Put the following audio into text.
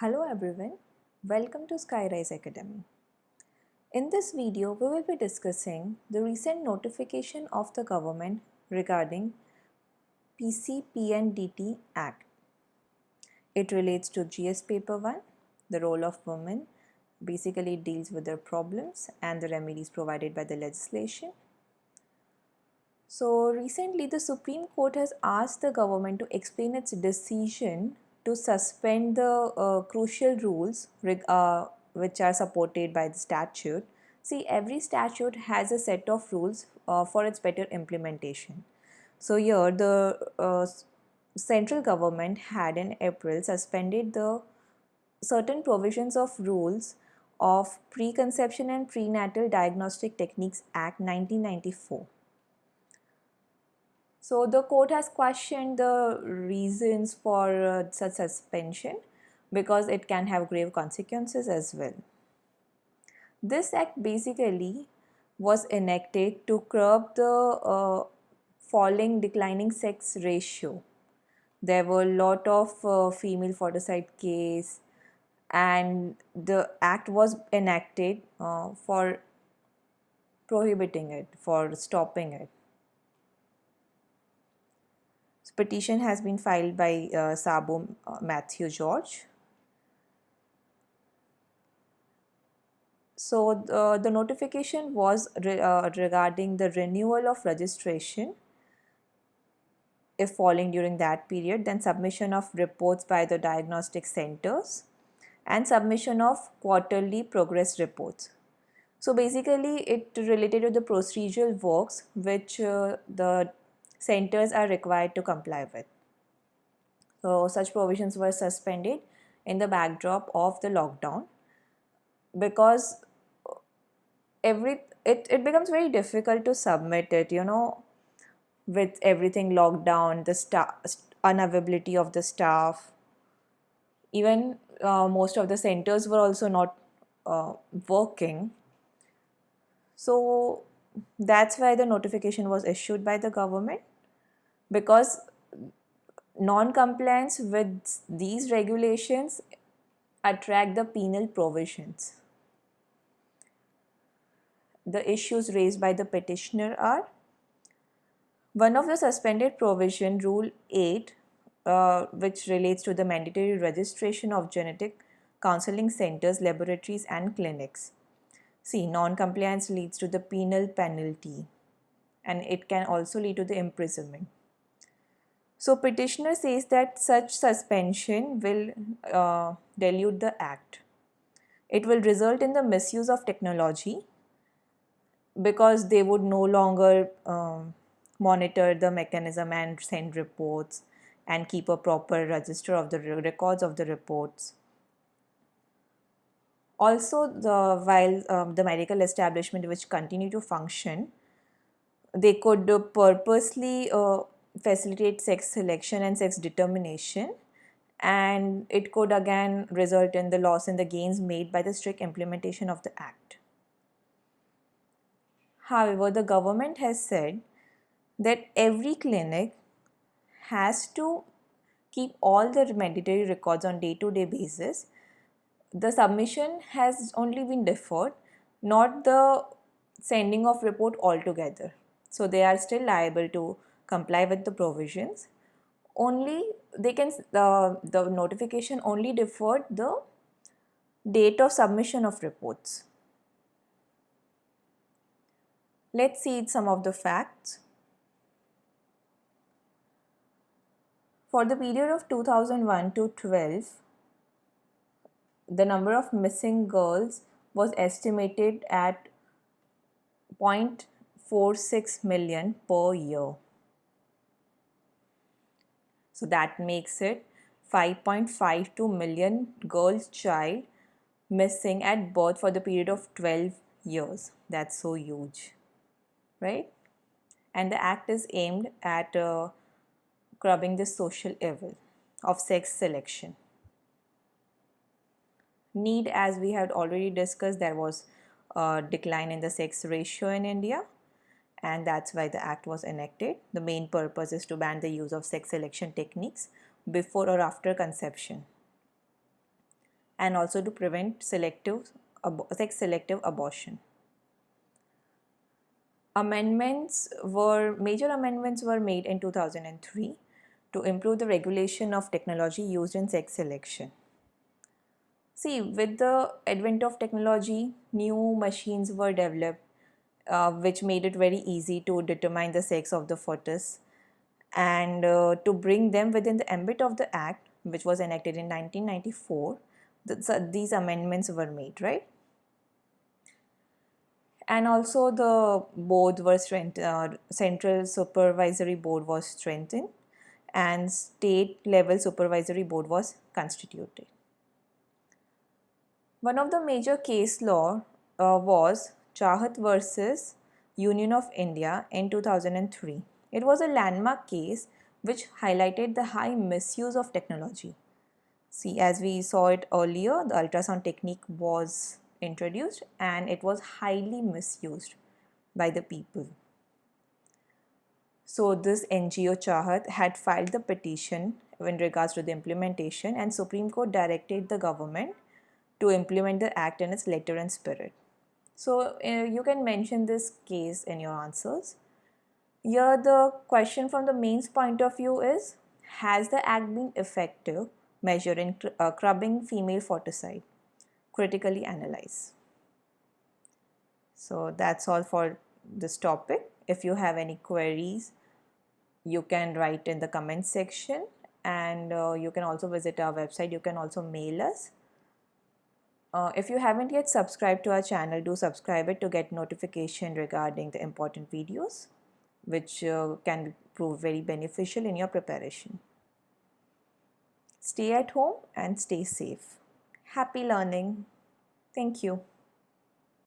Hello everyone, welcome to Skyrise Academy. In this video, we will be discussing the recent notification of the government regarding PCPNDT Act. It relates to GS Paper 1, the role of women, basically it deals with their problems and the remedies provided by the legislation. So recently the Supreme Court has asked the government to explain its decision to suspend the crucial rules which are supported by the statute. See, every statute has a set of rules for its better implementation. So here the central government had in April suspended the certain provisions of rules of Preconception and Prenatal Diagnostic Techniques Act 1994. So the court has questioned the reasons for such suspension because it can have grave consequences as well. This act basically was enacted to curb the declining sex ratio. There were a lot of female foeticide case, and the act was enacted for prohibiting it, for stopping it. Petition has been filed by Sabo Matthew George. So the notification was regarding the renewal of registration if falling during that period, then submission of reports by the diagnostic centers and submission of quarterly progress reports. So basically it related to the procedural works which the centers are required to comply with. So such provisions were suspended in the backdrop of the lockdown because it becomes very difficult to submit it, with everything locked down, the unavailability of the staff. Even most of the centers were also not working. So that's why the notification was issued by the government, because non-compliance with these regulations attract the penal provisions. The issues raised by the petitioner are: one of the suspended provision, Rule 8, which relates to the mandatory registration of genetic counseling centers, laboratories and clinics. See, non-compliance leads to the penal penalty and it can also lead to the imprisonment. So petitioner says that such suspension will dilute the act. It will result in the misuse of technology because they would no longer monitor the mechanism and send reports and keep a proper register of the records of the reports. Also, while the medical establishment which continue to function, they could purposely facilitate sex selection and sex determination, and it could again result in the loss in the gains made by the strict implementation of the act. However, the government has said that every clinic has to keep all the mandatory records on day-to-day basis. The submission has only been deferred, not the sending of report altogether. So they are still liable to comply with the provisions. Only they can the notification only deferred the date of submission of reports. Let's see some of the facts. For the period of 2001 to 12, the number of missing girls was estimated at 0.46 million per year. So that makes it 5.52 million girls child missing at birth for the period of 12 years. That's so huge, right? And the act is aimed at curbing the social evil of sex selection. Need, as we had already discussed, there was a decline in the sex ratio in India, and that's why the act was enacted. The main purpose is to ban the use of sex selection techniques before or after conception. and also to prevent sex selective abortion. Major amendments were made in 2003 to improve the regulation of technology used in sex selection. See, with the advent of technology, new machines were developed which made it very easy to determine the sex of the fetus, and to bring them within the ambit of the act, which was enacted in 1994. These amendments were made, right? And also the board was strengthened, central supervisory board was strengthened, and state level supervisory board was constituted. One of the major case law was Chahat versus Union of India in 2003. It was a landmark case which highlighted the high misuse of technology. See, as we saw it earlier, the ultrasound technique was introduced and it was highly misused by the people. So this NGO Chahat had filed the petition in regards to the implementation, and Supreme Court directed the government to implement the act in its letter and spirit. So you can mention this case in your answers. Here the question from the mains point of view is, has the act been effective measure in curbing female foeticide? Critically analyze. So that's all for this topic. If you have any queries, you can write in the comment section, and you can also visit our website. You can also mail us. If you haven't yet subscribed to our channel, do subscribe it to get notification regarding the important videos, which can prove very beneficial in your preparation. Stay at home and stay safe. Happy learning. Thank you.